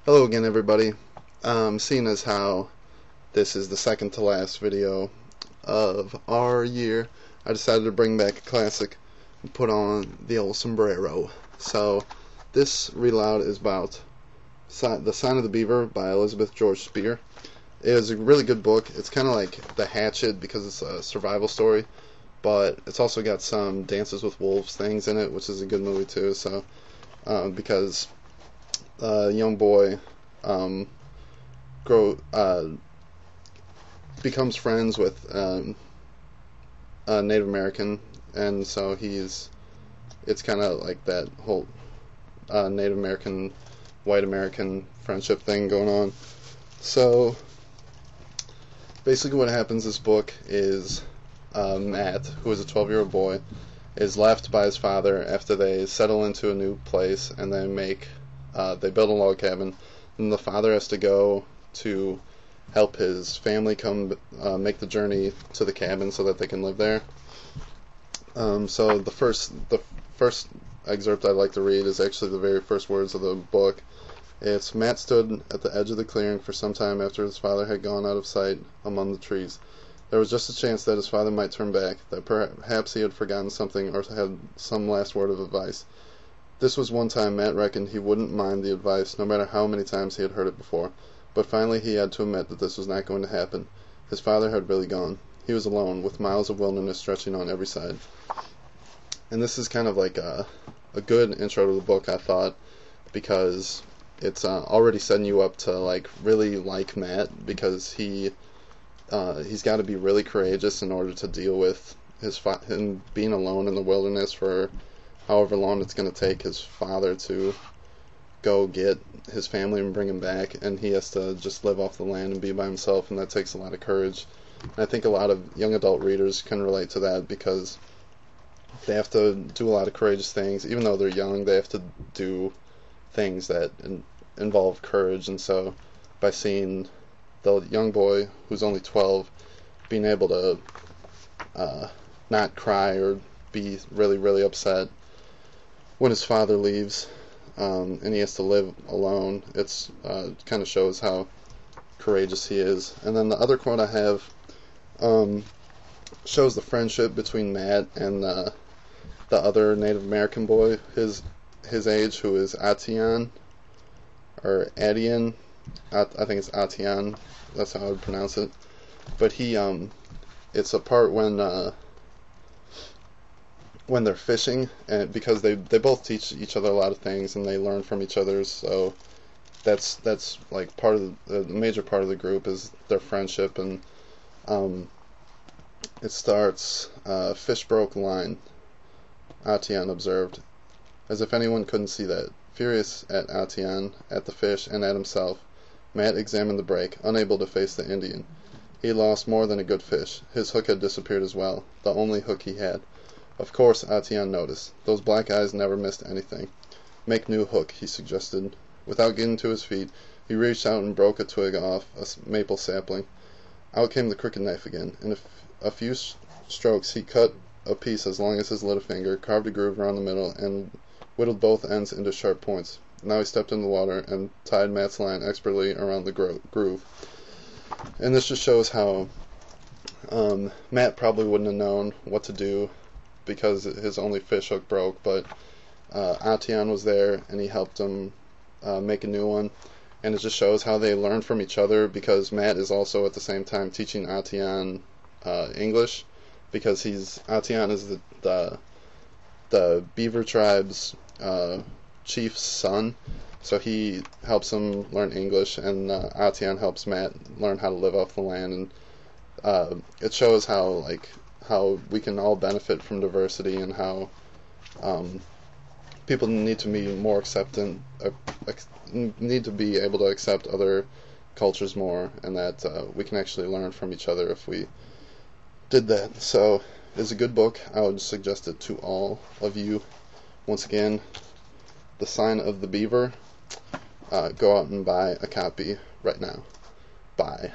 Hello again, everybody. Seeing as how this is the second to last video of our year, I decided to bring back a classic and put on the old sombrero. So, this read aloud is about The Sign of the Beaver by Elizabeth George Spear. It is a really good book. It's kind of like The Hatchet because it's a survival story, but it's also got some Dances with Wolves things in it, which is a good movie too. So, because a young boy grow becomes friends with a Native American, and so it's kind of like that whole Native American white American friendship thing going on. So basically what happens in this book is Matt, who is a 12-year-old boy, is left by his father after they settle into a new place, and they build a log cabin, and the father has to go to help his family come make the journey to the cabin so that they can live there. So the first excerpt I'd like to read is actually the very first words of the book. It's Matt stood at the edge of the clearing for some time after his father had gone out of sight among the trees. There was just a chance that his father might turn back, that perhaps he had forgotten something or had some last word of advice. This was one time Matt reckoned he wouldn't mind the advice, no matter how many times he had heard it before. But finally he had to admit that this was not going to happen. His father had really gone. He was alone, with miles of wilderness stretching on every side. And this is kind of like a good intro to the book, I thought, because it's already setting you up to really like Matt, because he's got to be really courageous in order to deal with him being alone in the wilderness for however long it's going to take his father to go get his family and bring him back, and he has to just live off the land and be by himself, and that takes a lot of courage. And I think a lot of young adult readers can relate to that, because they have to do a lot of courageous things. Even though they're young, they have to do things that involve courage, and so by seeing the young boy, who's only 12, being able to not cry or be really, really upset when his father leaves, and he has to live alone, it's kind of shows how courageous he is. And then the other quote I have shows the friendship between Matt and the other Native American boy his age, who is Atian, or Adian. I think it's Atian. That's how I would pronounce it. But it's a part when they're fishing, and because they both teach each other a lot of things and they learn from each other, so that's like part of the major part of the group is their friendship. And it starts, fish broke line, Atian observed, as if anyone couldn't see that. Furious at Atian, at the fish, and at himself, Matt examined the break, unable to face the Indian. He lost more than a good fish. His hook had disappeared as well, the only hook he had. Of course, Atian noticed. Those black eyes never missed anything. Make new hook, he suggested. Without getting to his feet, he reached out and broke a twig off a maple sapling. Out came the crooked knife again. In a few strokes he cut a piece as long as his little finger, carved a groove around the middle, and whittled both ends into sharp points. Now he stepped in the water and tied Matt's line expertly around the groove. And this just shows how Matt probably wouldn't have known what to do because his only fish hook broke, but Atian was there and he helped him make a new one. And it just shows how they learn from each other, because Matt is also at the same time teaching Atian English, because Atian is the Beaver tribe's chief's son, so he helps him learn English, and Atian helps Matt learn how to live off the land. And it shows how we can all benefit from diversity, and how people need to be more acceptant, need to be able to accept other cultures more, and that we can actually learn from each other if we did that. So it's a good book. I would suggest it to all of you. Once again, The Sign of the Beaver. Go out and buy a copy right now. Bye.